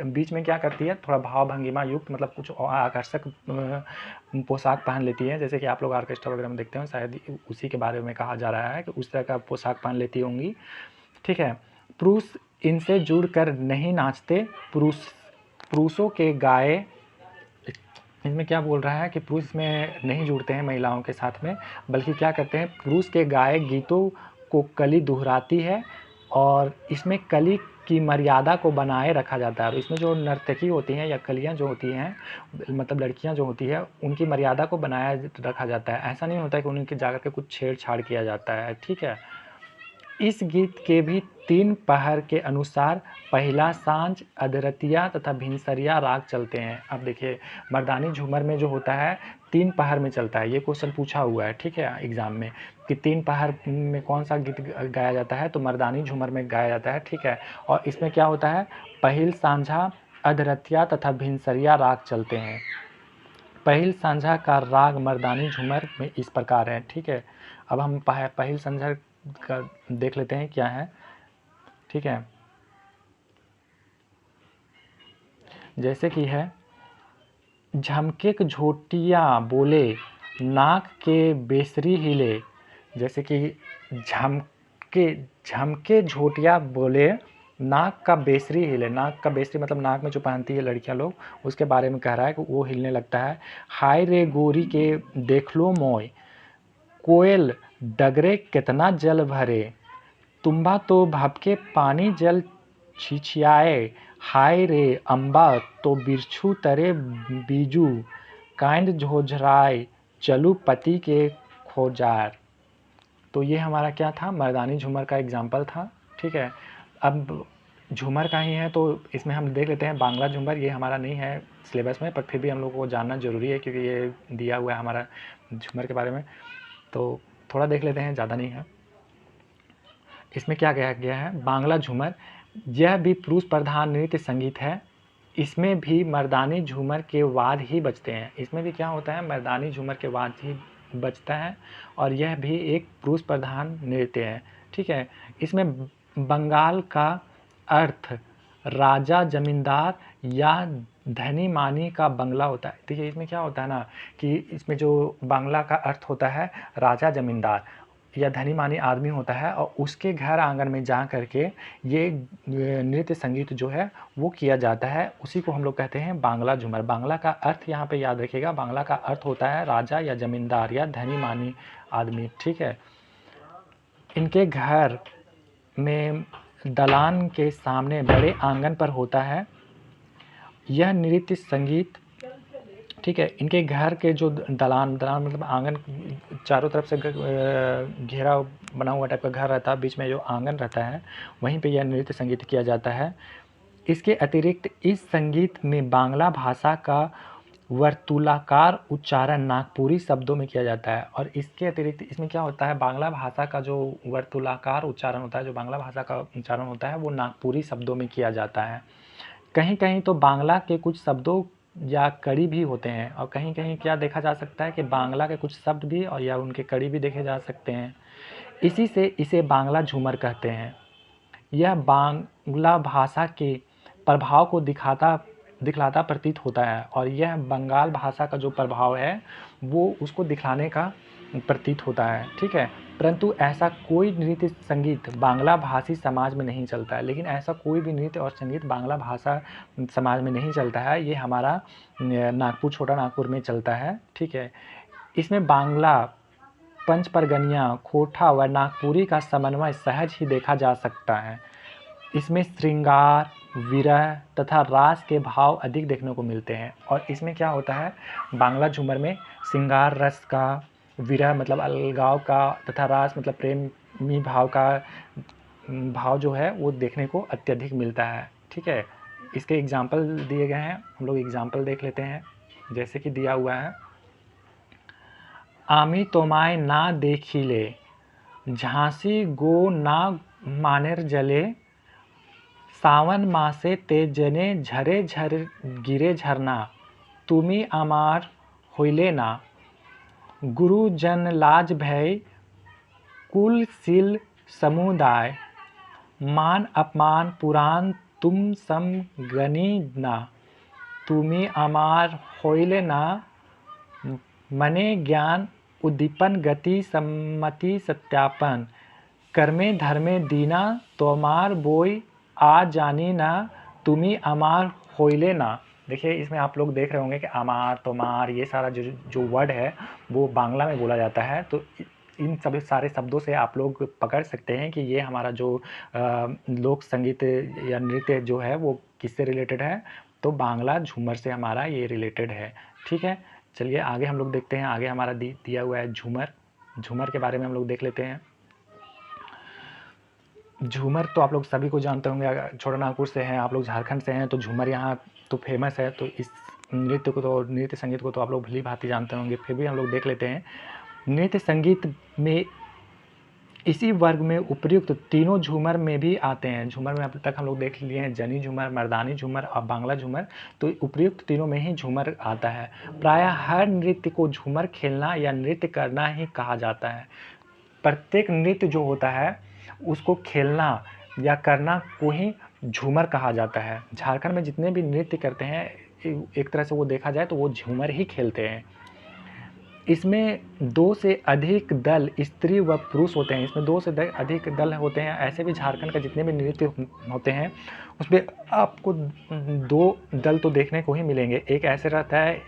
बीच में क्या करती है, थोड़ा भाव भंगिमा युक्त मतलब कुछ आकर्षक पोशाक पहन लेती है, जैसे कि आप लोग ऑर्केस्ट्रा वगैरह में देखते हो, शायद उसी के बारे में कहा जा रहा है कि उस तरह का पोशाक पहन लेती होंगी। ठीक है। पुरुष इनसे जुड़कर नहीं नाचते, पुरुषों के गाए, इसमें क्या बोल रहा है कि पुरुष में नहीं जुड़ते हैं महिलाओं के साथ में, बल्कि क्या करते हैं, पुरुष के गाए गीतों को कली दोहराती है और इसमें कली की मर्यादा को बनाए रखा जाता है। और इसमें जो नर्तकी होती हैं या कलियाँ जो होती हैं, मतलब लड़कियां जो होती है, उनकी मर्यादा को बनाए रखा जाता है। ऐसा नहीं होता है कि उनके जाकर के कुछ छेड़छाड़ किया जाता है। ठीक है। इस गीत के भी 3 पहर के अनुसार पहला सांझ, अधरतिया तथा भिनसरिया राग चलते हैं। अब देखिए, मर्दानी झूमर में जो होता है 3 पहर में चलता है। ये क्वेश्चन पूछा हुआ है, ठीक है, एग्जाम में, कि 3 पहर में कौन सा गीत गाया जाता है, तो मर्दानी झूमर में गाया जाता है। ठीक है। और इसमें क्या होता है, पहिल सांझा, अधरतिया तथा भिनसरिया राग चलते हैं। पहिल सांझा का राग मर्दानी झूमर में इस प्रकार है। ठीक है। अब हम पहिल सांझा का देख लेते हैं क्या है। ठीक है। जैसे कि है, झमके झोटिया बोले, नाक के बेसरी हिले। जैसे कि झमके झोटिया बोले, नाक का बेसरी हिले। नाक का बेसरी मतलब नाक में जो पहनती है लड़कियां लोग, उसके बारे में कह रहा है कि वो हिलने लगता है। हाय रे गोरी के देख लो मोय, कोयल डगरे कितना जल भरे, तुम्बा तो भपके पानी जल छिछियाए, हाय रे अम्बा तो बिरछू तरे बीजू, कांड झोझराए चलू पति के खोजार। तो ये हमारा क्या था, मर्दानी झूमर का एग्जाम्पल था। ठीक है। अब झूमर का ही है तो इसमें हम देख लेते हैं बांग्ला झूमर। ये हमारा नहीं है सिलेबस में, पर फिर भी हम लोग को जानना ज़रूरी है क्योंकि ये दिया हुआ है हमारा झूमर के बारे में, तो थोड़ा देख लेते हैं, ज़्यादा नहीं है। इसमें क्या कहा गया है, बांग्ला झूमर, यह भी पुरुष प्रधान नृत्य संगीत है। इसमें भी मर्दानी झूमर के वाद्य ही बजते हैं। इसमें भी क्या होता है, मर्दानी झूमर के वाद्य ही बजता है और यह भी एक पुरुष प्रधान नृत्य है। ठीक है। इसमें बंगाल का अर्थ राजा जमींदार या धनी मानी का बंगला होता है। देखिए इसमें क्या होता है ना, कि इसमें जो बांग्ला का अर्थ होता है राजा जमींदार या धनी मानी आदमी होता है, और उसके घर आंगन में जा करके ये नृत्य संगीत जो है वो किया जाता है। उसी को हम लोग कहते हैं बांग्ला झूमर। बांग्ला का अर्थ यहाँ पे याद रखिएगा, बांग्ला का अर्थ होता है राजा या जमींदार या धनी मानी आदमी। ठीक है। इनके घर में दलान के सामने बड़े आंगन पर होता है यह नृत्य संगीत। ठीक है। इनके घर के जो दलान मतलब आंगन, चारों तरफ से घेरा बना हुआ टाइप का घर रहता है, बीच में जो आंगन रहता है वहीं पे यह नृत्य संगीत किया जाता है। इसके अतिरिक्त इस संगीत में बांग्ला भाषा का वर्तुलाकार उच्चारण नागपुरी शब्दों में किया जाता है। और इसके अतिरिक्त इसमें क्या होता है, बांग्ला भाषा का जो वर्तुलाकार उच्चारण होता है, जो बांग्ला भाषा का उच्चारण होता है वो नागपुरी शब्दों में किया जाता है। कहीं कहीं तो बांग्ला के कुछ शब्दों या कड़ी भी होते हैं, और कहीं कहीं क्या देखा जा सकता है कि बांग्ला के कुछ शब्द भी और या उनके कड़ी भी देखे जा सकते हैं। इसी से इसे बांग्ला झूमर कहते हैं। यह बांग्ला भाषा के प्रभाव को दिखलाता प्रतीत होता है, और यह बंगाल भाषा का जो प्रभाव है वो उसको दिखलाने का प्रतीत होता है। ठीक है। परंतु ऐसा कोई नृत्य संगीत बांग्ला भाषी समाज में नहीं चलता है। लेकिन ऐसा कोई भी नृत्य और संगीत बांग्ला भाषा समाज में नहीं चलता है, ये हमारा नागपुर, छोटा नागपुर में चलता है। ठीक है। इसमें बांग्ला, पंच परगनिया, खोटा व नागपुरी का समन्वय सहज ही देखा जा सकता है। इसमें श्रृंगार, विरह तथा रास के भाव अधिक देखने को मिलते हैं। और इसमें क्या होता है, बांग्ला झूमर में श्रृंगार रस का, विरह मतलब अलगाव का, तथा रास मतलब प्रेमी भाव जो है वो देखने को अत्यधिक मिलता है। ठीक है। इसके एग्जाम्पल दिए गए हैं, हम लोग एग्जाम्पल देख लेते हैं। जैसे कि दिया हुआ है, आमी तोमाय ना देखिले, झांसी गो ना मानेर जले, सावन मासे ते जने झरे झर गिरे झरना, तुमी आमार हইলে না। गुरुजन लाज भय कुल सिल समुदाय, मान अपमान पुराण तुम सम गनी ना, तुम्ही अमार होइले ना, मने ज्ञान उद्दीपन गति सम्मति सत्यापन, कर्मे धर्मे दीना तोमार बोई आ जानी ना, तुम्ही अमार होइले ना। देखिए इसमें आप लोग देख रहे होंगे कि अमार तोमार ये सारा जो वर्ड है वो बांग्ला में बोला जाता है। तो इन सभी सारे शब्दों से आप लोग पकड़ सकते हैं कि ये हमारा जो लोक संगीत या नृत्य जो है वो किससे रिलेटेड है। तो बांग्ला झूमर से हमारा ये रिलेटेड है। ठीक है, चलिए आगे हम लोग देखते हैं। आगे हमारा दिया हुआ है झूमर। झूमर के बारे में हम लोग देख लेते हैं। झूमर तो आप लोग सभी को जानते होंगे, छोटानागपुर से हैं, आप लोग झारखंड से हैं, तो झूमर यहाँ तो फेमस है। तो इस नृत्य को तो नृत्य संगीत को तो आप लोग भली भांति जानते होंगे, फिर भी हम लोग देख लेते हैं। नृत्य संगीत में इसी वर्ग में उपर्युक्त तीनों झूमर में भी आते हैं। झूमर में अब तक हम लोग देख लिए हैं जनी झूमर, मर्दानी झूमर और बांग्ला झूमर। तो उपर्युक्त तीनों में ही झूमर आता है। प्रायः हर नृत्य को झूमर खेलना या नृत्य करना ही कहा जाता है। प्रत्येक नृत्य जो होता है उसको खेलना या करना को ही झूमर कहा जाता है। झारखंड में जितने भी नृत्य करते हैं एक तरह से वो देखा जाए तो वो झूमर ही खेलते हैं। इसमें 2 से अधिक दल स्त्री व पुरुष होते हैं। इसमें 2 से अधिक दल होते हैं। ऐसे भी झारखंड का जितने भी नृत्य होते हैं उसमें आपको 2 दल तो देखने को ही मिलेंगे। एक ऐसे रहता है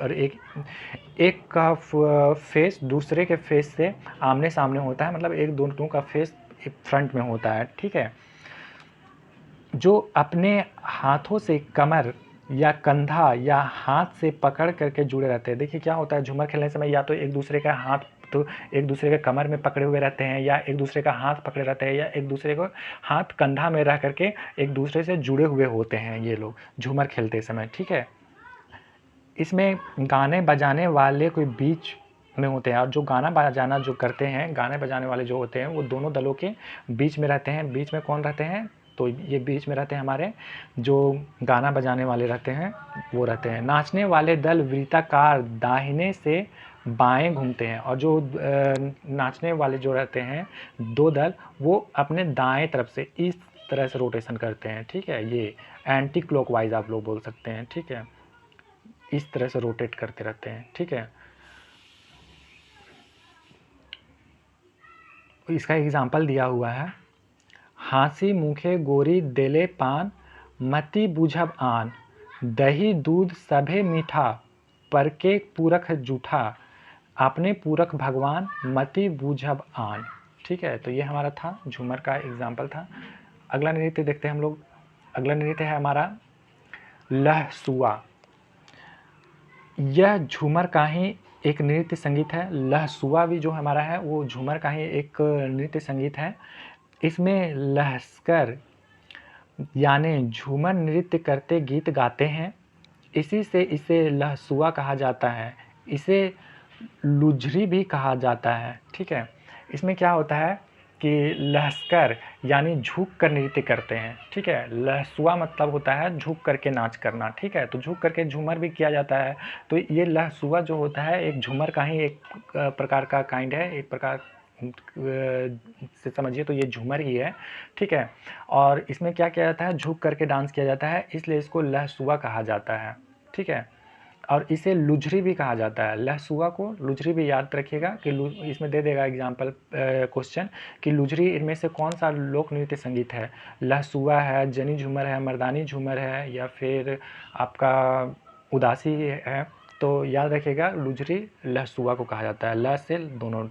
और एक का फेस दूसरे के फेस से आमने सामने होता है, मतलब एक दोनों का फेस फ्रंट में होता है। ठीक है, जो अपने हाथों से कमर या कंधा या हाथ से पकड़ करके जुड़े रहते हैं। देखिए क्या होता है, झूमर खेलने समय या तो एक दूसरे का हाथ तो एक दूसरे के कमर में पकड़े हुए रहते हैं, या एक दूसरे का हाथ पकड़े रहते हैं, या एक दूसरे को हाथ कंधा में रह करके एक दूसरे से जुड़े हुए होते हैं ये लोग झूमर खेलते समय। ठीक है, इसमें गाने बजाने वाले कोई बीच में होते हैं, और जो गाना बजाना जो करते हैं, गाने बजाने वाले जो होते हैं वो दोनों दलों के बीच में रहते हैं। बीच में कौन रहते हैं, तो ये बीच में रहते हैं हमारे जो गाना बजाने वाले रहते हैं वो रहते हैं। नाचने वाले दल वृत्ताकार दाहिने से बाएं घूमते हैं, और जो नाचने वाले जो रहते हैं 2 दल वो अपने दाएं तरफ से इस तरह से रोटेशन करते हैं। ठीक है, ये एंटी क्लॉकवाइज आप लोग बोल सकते हैं। ठीक है, इस तरह से रोटेट करते रहते हैं। ठीक है, इसका एग्जाम्पल दिया हुआ है। हाँसी मुखे गोरी देले पान, मति बुझब आन, दही दूध सभे मीठा, परके पूरख जूठा, आपने पूरख भगवान, मति बुझब आन। ठीक है, तो ये हमारा था झूमर का एग्जाम्पल था। अगला नृत्य देखते हैं हम लोग। अगला नृत्य है हमारा लहसुआ। यह झूमर का ही एक नृत्य संगीत है। लहसुआ भी जो हमारा है वो झूमर का ही एक नृत्य संगीत है। इसमें लहस्कर यानी झूमर नृत्य करते गीत गाते हैं, इसी से इसे लहसुआ कहा जाता है। इसे लुझरी भी कहा जाता है। ठीक है, इसमें क्या होता है कि लहस्कर यानी झुक कर नृत्य करते हैं। ठीक है, लहसुआ मतलब होता है झुक करके नाच करना। ठीक है, तो झुक करके झूमर भी किया जाता है। तो ये लहसुआ जो होता है एक झूमर का ही एक प्रकार का काइंड है, एक प्रकार से समझिए तो ये झूमर ही है। ठीक है, और इसमें क्या किया जाता है, झुक करके डांस किया जाता है, इसलिए इसको लहसुआ कहा जाता है। ठीक है, और इसे लुझरी भी कहा जाता है। लहसुआ को लुझरी भी याद रखिएगा कि इसमें दे देगा एग्जाम्पल क्वेश्चन कि लुझरी इनमें से कौन सा लोक नृत्य संगीत है। लहसुआ है, जनी झूमर है, मर्दानी झूमर है, या फिर आपका उदासी है। तो याद रखिएगा लुझरी लहसुआ को कहा जाता है। ल से दोनों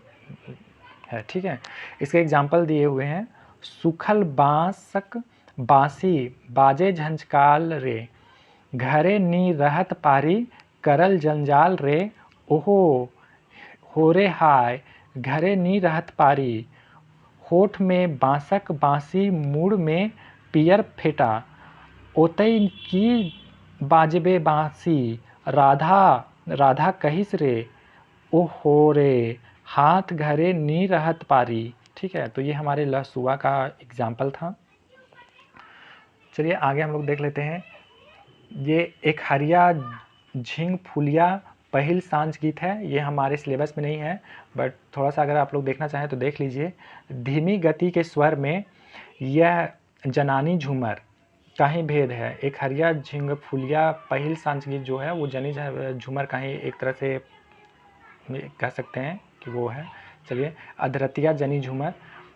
है। ठीक है, इसके एग्जाम्पल दिए हुए हैं। सुखल बांसक बांसी बाजे झंझकाल रे, घरे नी रहत पारी करल जंजाल रे, ओहो होरे हाय घरे नी रहत पारी, होठ में बांसक बांसी मुड़ में पियर फेटा, ओतई की बाजबे बांसी राधा राधा कहिस रे, ओहो रे हाथ घरे नी रहत पारी। ठीक है, तो ये हमारे लहसुआ का एग्जाम्पल था। चलिए आगे हम लोग देख लेते हैं। ये एक हरिया झिंग फुलिया पहिल सांझ गीत है, ये हमारे सिलेबस में नहीं है, बट थोड़ा सा अगर आप लोग देखना चाहें तो देख लीजिए। धीमी गति के स्वर में यह जनानी झूमर का ही भेद है। एक हरिया झिंग फुलिया पहिल सांझ गीत जो है वो जनी झूमर का ही एक तरह से कह सकते हैं कि वो है। चलिए, अधरतिया जनी झूमर,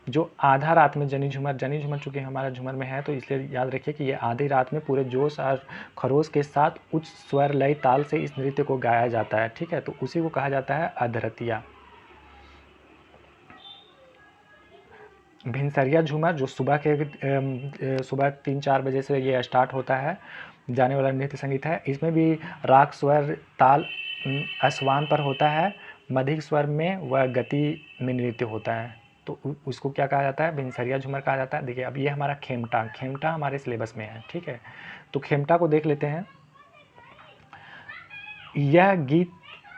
जो आधा रात में जनी झूमर चूँकि हमारा झूमर में है तो इसलिए याद रखिए कि ये आधी रात में पूरे जोश और खरोश के साथ उच्च स्वर लय ताल से इस नृत्य को गाया जाता है। ठीक है, तो उसी को कहा जाता है अधरतिया। भिनसरिया झूमर, जो सुबह 3-4 बजे से ये स्टार्ट होता है जाने वाला नृत्य संगीत है। इसमें भी राग स्वर ताल आसमान पर होता है, मध्यक स्वर में व गति में नृत्य होता है, तो उसको क्या कहा जाता है? भिनसरिया झूमर कहा जाता है। देखिए, अब ये हमारा खेमटा हमारे सिलेबस में है। ठीक है, तो खेमटा को देख लेते हैं। यह गीत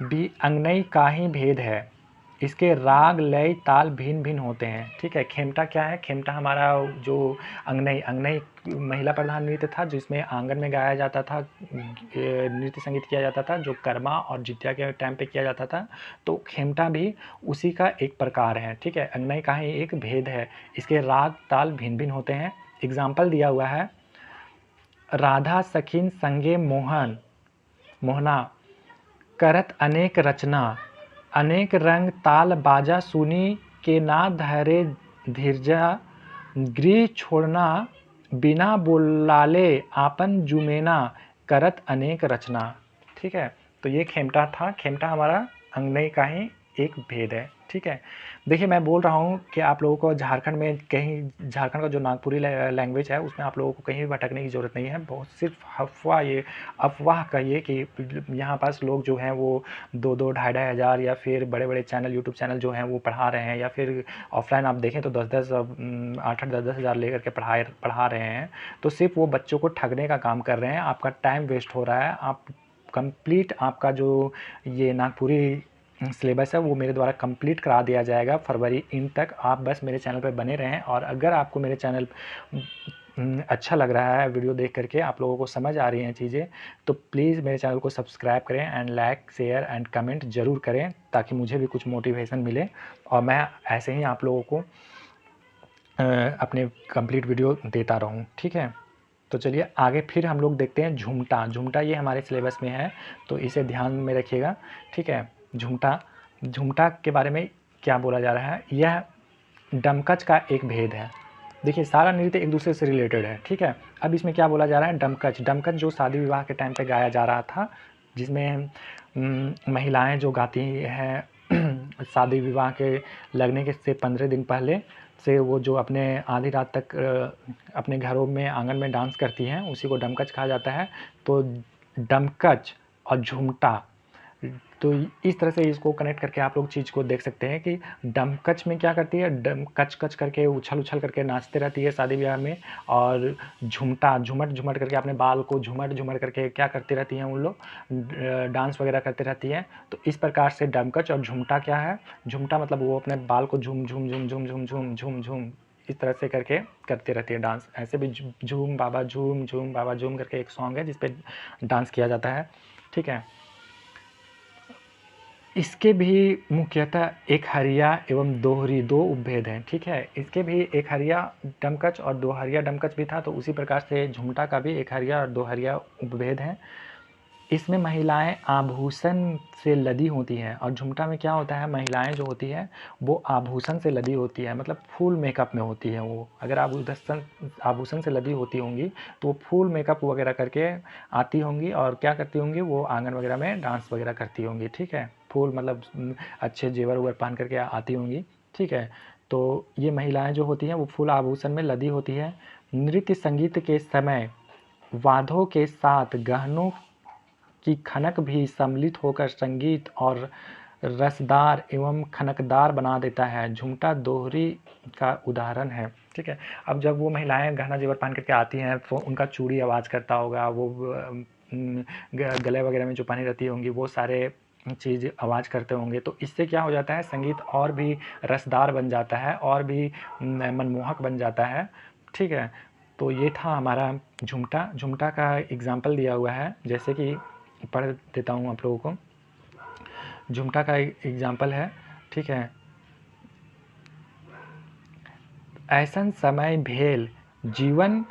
भी अंगनई का ही भेद है, इसके राग लय ताल भिन्न भिन्न होते हैं। ठीक है, खेमटा क्या है? खेमटा हमारा जो अंगनई महिला प्रधान नृत्य था, जिसमें आंगन में गाया जाता था, नृत्य संगीत किया जाता था, जो कर्मा और जितिया के टाइम पे किया जाता था। तो खेमटा भी उसी का एक प्रकार है। ठीक है, अंगनई का ही एक भेद है, इसके राग ताल भिन्न भिन्न होते हैं। एग्जाम्पल दिया हुआ है, राधा सखीन संगे मोहना करत अनेक रचना, अनेक रंग ताल बाजा सुनी के ना धरे धीरजा, गृह छोड़ना बिना बोलाले आपन जुमेना करत अनेक रचना। ठीक है, तो ये खेमटा था। खेमटा हमारा अंगनई का ही एक भेद है। ठीक है, देखिए मैं बोल रहा हूँ कि आप लोगों को झारखंड में कहीं, झारखंड का जो नागपुरी लैंग्वेज है उसमें आप लोगों को कहीं भी भटकने की ज़रूरत नहीं है। बहुत सिर्फ अफवाह कहिए कि यहाँ पास लोग जो हैं वो 2-2 ढाई-ढाई हज़ार या फिर बड़े-बड़े चैनल, यूट्यूब चैनल जो हैं वो पढ़ा रहे हैं, या फिर ऑफलाइन आप देखें तो 10-10 8-8 10-10 हज़ार लेकर के पढ़ा रहे हैं। तो सिर्फ वो बच्चों को ठगने का काम कर रहे हैं, आपका टाइम वेस्ट हो रहा है। आप कंप्लीट आपका जो ये नागपुरी सिलेबस है वो मेरे द्वारा कंप्लीट करा दिया जाएगा फरवरी एंड तक। आप बस मेरे चैनल पर बने रहें, और अगर आपको मेरे चैनल अच्छा लग रहा है, वीडियो देख करके आप लोगों को समझ आ रही हैं चीज़ें, तो प्लीज़ मेरे चैनल को सब्सक्राइब करें and like share and comment ज़रूर करें, ताकि मुझे भी कुछ मोटिवेशन मिले और मैं ऐसे ही आप लोगों को अपने कंप्लीट वीडियो देता रहूं। ठीक है, तो चलिए आगे फिर हम लोग देखते हैं झुमटा। ये हमारे सिलेबस में है, तो इसे ध्यान में रखिएगा। ठीक है, झुमटा के बारे में क्या बोला जा रहा है? यह डमकच का एक भेद है। देखिए, सारा नृत्य एक दूसरे से रिलेटेड है। ठीक है, अब इसमें क्या बोला जा रहा है? डमकच जो शादी विवाह के टाइम पे गाया जा रहा था, जिसमें महिलाएं जो गाती हैं शादी विवाह के लगने के से 15 दिन पहले से, वो जो अपने आधी रात तक अपने घरों में आंगन में डांस करती हैं, उसी को डमकच कहा जाता है। तो डमकच और झुमटा, तो इस तरह से इसको कनेक्ट करके आप लोग चीज़ को देख सकते हैं कि डमकच में क्या करती है, डम कच कच करके उछल करके नाचते रहती है शादी ब्याह में, और झुमट करके अपने बाल को झुमट करके क्या करती रहती हैं उन लोग, डांस वगैरह करते रहती हैं। तो इस प्रकार से डमकच और झुमटा क्या है? झुमटा मतलब वो अपने बाल को झूम इस तरह से करके करती रहती है डांस। ऐसे भी झूम बाबा झूम करके एक सॉन्ग है जिस पे डांस किया जाता है। ठीक है, इसके भी मुख्यतः एक हरिया एवं दोहरी दो उपभेद हैं। ठीक है, इसके भी एक हरिया डमकच और दो हरिया डमकच भी था, तो उसी प्रकार से झुमटा का भी एक हरिया और दो हरिया उपभेद हैं। इसमें महिलाएं आभूषण से लदी होती हैं, और झुमटा में क्या होता है, महिलाएं जो होती हैं वो आभूषण से लदी होती है, मतलब फुल मेकअप में होती है वो। अगर आभूषण से लदी होती होंगी तो वो फुल मेकअप वगैरह करके आती होंगी, और क्या करती होंगी, वो आंगन वगैरह में डांस वगैरह करती होंगी। ठीक है, फुल मतलब अच्छे जेवर वेवर पहन करके आती होंगी। ठीक है, तो ये महिलाएं जो होती हैं वो फुल आभूषण में लदी होती है। नृत्य संगीत के समय वाद्यों के साथ गहनों की खनक भी सम्मिलित होकर संगीत और रसदार एवं खनकदार बना देता है। झुमटा दोहरी का उदाहरण है। ठीक है, अब जब वो महिलाएं गहना जेवर पहन करके आती हैं तो उनका चूड़ी आवाज़ करता होगा, वो गले वगैरह में जो पहनी रहती होंगी वो सारे चीज़ आवाज़ करते होंगे, तो इससे क्या हो जाता है, संगीत और भी रसदार बन जाता है और भी मनमोहक बन जाता है। ठीक है, तो ये था हमारा झुमटा का एग्जाम्पल दिया हुआ है, जैसे कि पढ़ देता हूँ आप लोगों को। झुमटा का एग्जाम्पल है, ठीक है। ऐसन समय भेल जीवन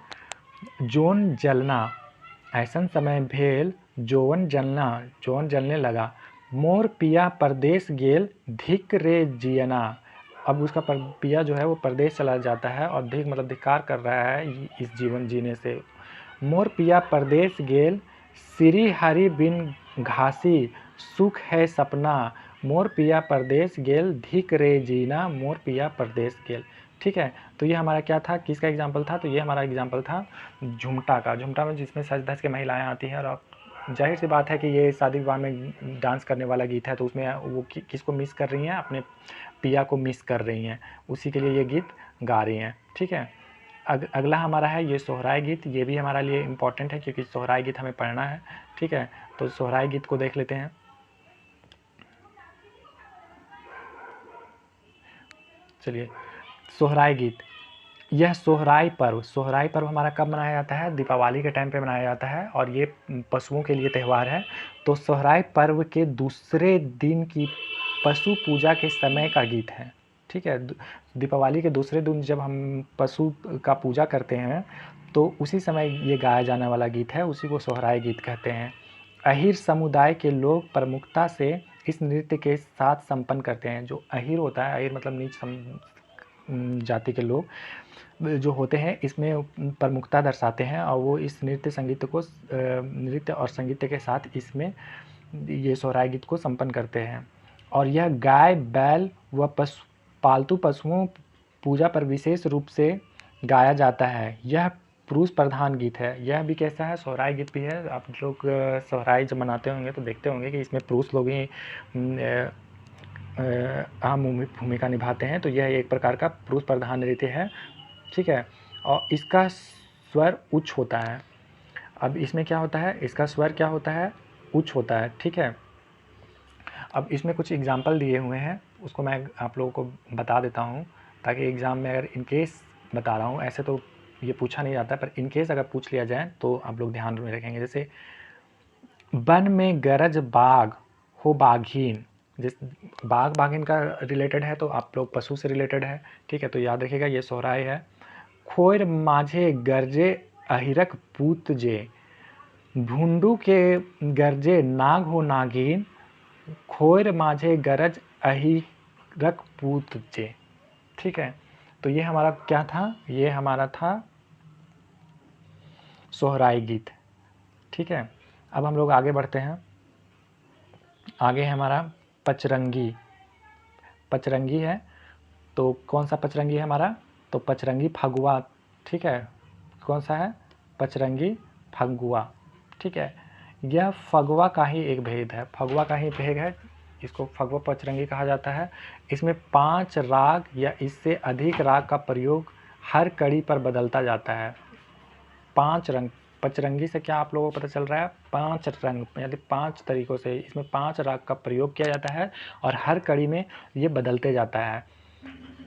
जोन जलना, ऐसन समय भेल जोवन जलने लगा, मोर पिया परदेस गेल धिक रे जियना। अब उसका पिया जो है वो परदेश चला जाता है और धिक मतलब धिक्कार कर रहा है इस जीवन जीने से। मोर पिया परदेश गेल श्री हरि बिन घासी सुख है सपना, मोर पिया परदेश गेल धिक रे जीना, मोर पिया परदेश गेल। ठीक है, तो ये हमारा क्या था, किसका एग्जाम्पल था, तो ये हमारा एग्जाम्पल था झुमटा का। झुमटा में जिसमें सज धज के महिलाएं आती हैं, और जाहिर सी बात है कि ये शादी विवाह में डांस करने वाला गीत है, तो उसमें वो किसको मिस कर रही हैं, अपने पिया को मिस कर रही हैं, उसी के लिए ये गीत गा रही हैं। ठीक है, अगला हमारा है ये सोहराय गीत। ये भी हमारे लिए इम्पॉर्टेंट है क्योंकि सोहराय गीत हमें पढ़ना है। ठीक है, तो सोहराय गीत को देख लेते हैं। चलिए, सोहराय गीत। यह सोहराय पर्व हमारा कब मनाया जाता है, दीपावली के टाइम पे मनाया जाता है, और ये पशुओं के लिए त्यौहार है। तो सोहराय पर्व के दूसरे दिन की पशु पूजा के समय का गीत है। ठीक है, दीपावली के दूसरे दिन जब हम पशु का पूजा करते हैं तो उसी समय ये गाया जाने वाला गीत है, उसी को सोहराय गीत कहते हैं। अहिर समुदाय के लोग प्रमुखता से इस नृत्य के साथ संपन्न करते हैं। जो अहिर होता है, अहिर मतलब नीच जाति के लोग जो होते हैं, इसमें प्रमुखता दर्शाते हैं, और वो इस नृत्य और संगीत के साथ इसमें ये सोहराय गीत को संपन्न करते हैं। और यह गाय, बैल व पालतू पशुओं पूजा पर विशेष रूप से गाया जाता है। यह पुरुष प्रधान गीत है। यह भी कैसा है, सोहराय गीत भी है। आप लोग सोहराय जब मनाते होंगे तो देखते होंगे कि इसमें पुरुष लोग ही अहम भूमिका निभाते हैं। तो यह एक प्रकार का पुरुष प्रधान नृत्य है। ठीक है, और इसका स्वर उच्च होता है। अब इसमें क्या होता है, इसका स्वर क्या होता है, उच्च होता है। ठीक है, अब इसमें कुछ एग्जाम्पल दिए हुए हैं, उसको मैं आप लोगों को बता देता हूँ, ताकि एग्ज़ाम में अगर इनकेस बता रहा हूँ, ऐसे तो ये पूछा नहीं जाता, पर इनकेस अगर पूछ लिया जाए तो आप लोग ध्यान में रखेंगे। जैसे वन में गरज बाघ हो बाघीन, जिस बाघ बाघीन का रिलेटेड है तो आप लोग पशु से रिलेटेड है। ठीक है, तो याद रखिएगा ये सोहराय है। खोर माझे गरजे अहिरक पूत जे, भुंडू के गरजे नाग हो नागिन, खोर माझे गरज अहिरक पूत जे। ठीक है, तो ये हमारा क्या था, ये हमारा था सोहराय गीत। ठीक है, अब हम लोग आगे बढ़ते हैं। आगे है हमारा पचरंगी। पचरंगी है, तो कौन सा पचरंगी है हमारा, तो पचरंगी फगुआ। ठीक है, कौन सा है, पचरंगी फगुआ। ठीक है, यह फगुआ का ही एक भेद है, फगुआ का ही भेद है, इसको फगुआ पचरंगी कहा जाता है। इसमें 5 राग या इससे अधिक राग का प्रयोग हर कड़ी पर बदलता जाता है। 5 रंग, पचरंगी से क्या आप लोगों को पता चल रहा है, 5 रंग, यानी 5 तरीक़ों से इसमें 5 राग का प्रयोग किया जाता है, और हर कड़ी में ये बदलते जाता है।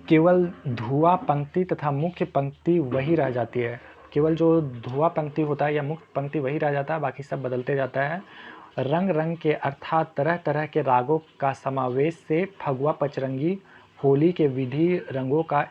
केवल धुआ पंक्ति तथा मुख्य पंक्ति वही रह जाती है। केवल जो धुआ पंक्ति होता है या मुख्य पंक्ति वही रह जाता है, बाकी सब बदलते जाता है। रंग रंग के अर्थात तरह तरह के रागों का समावेश से फगुआ पचरंगी होली के विधि रंगों का